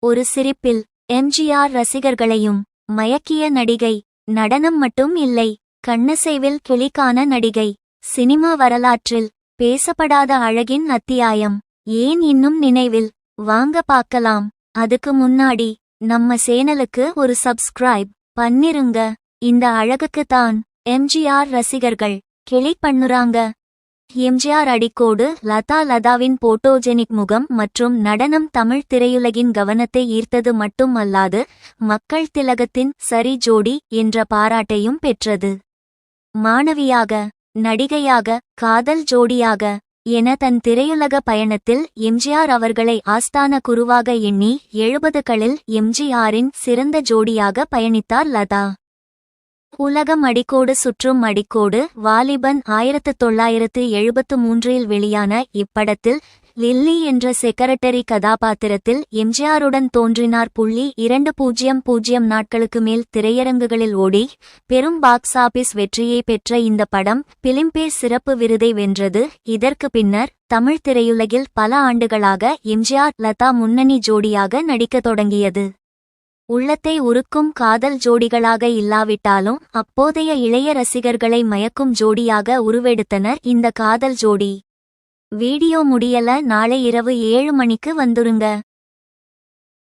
ஒரு சிரிப்பில் எம்ஜிஆர் ரசிகர்களையும் மயக்கிய நடிகை. நடனம் மட்டும் இல்லை, கண்ணசைவில் கிளிக்கான நடிகை. சினிமா வரலாற்றில் பேசப்படாத அழகின் அத்தியாயம் ஏன் இன்னும் நினைவில்? வாங்க பார்க்கலாம். அதுக்கு முன்னாடி நம்ம சேனலுக்கு ஒரு சப்ஸ்கிரைப் பண்ணிருங்க. இந்த அழகுக்கு தான் எம்ஜிஆர் ரசிகர்கள் கிளி பண்ணுறாங்க. எம்ஜிஆர் அடிக்கோடு லதாவின் போட்டோஜெனிக் முகம் மற்றும் நடனம் தமிழ் திரையுலகின் கவனத்தை ஈர்த்தது மட்டும் அல்லாது மக்கள் திலகத்தின் சரி ஜோடி என்ற பாராட்டையும் பெற்றது. மாணவியாக, நடிகையாக, காதல் ஜோடியாக என தன் திரையுலக பயணத்தில் எம்ஜிஆர் அவர்களை ஆஸ்தான குருவாக எண்ணி 70களில் எம்ஜிஆரின் சிறந்த ஜோடியாக பயணித்தார் லதா. உலகம் அடிக்கோடு சுற்றும் அடிக்கோடு வாலிபன் 1973இல் வெளியான இப்படத்தில் லில்லி என்ற செக்ரட்டரி கதாபாத்திரத்தில் எம்ஜிஆருடன் தோன்றினார். 200 நாட்களுக்கு மேல் திரையரங்குகளில் ஓடி பெரும் பாக்ஸ் ஆபீஸ் வெற்றியை பெற்ற இந்த படம் பிலிம்பேர் சிறப்பு விருதை வென்றது. இதற்கு பின்னர் தமிழ் திரையுலகில் பல ஆண்டுகளாக எம்ஜிஆர் லதா முன்னணி ஜோடியாக நடிக்கத் தொடங்கியது. உள்ளத்தை உருக்கும் காதல் ஜோடிகளாக இல்லாவிட்டாலும் அப்போதைய இளைய ரசிகர்களை மயக்கும் ஜோடியாக உருவெடுத்தனர் இந்த காதல் ஜோடி. வீடியோ முடியல, நாளை இரவு 7 மணிக்கு வந்துருங்க.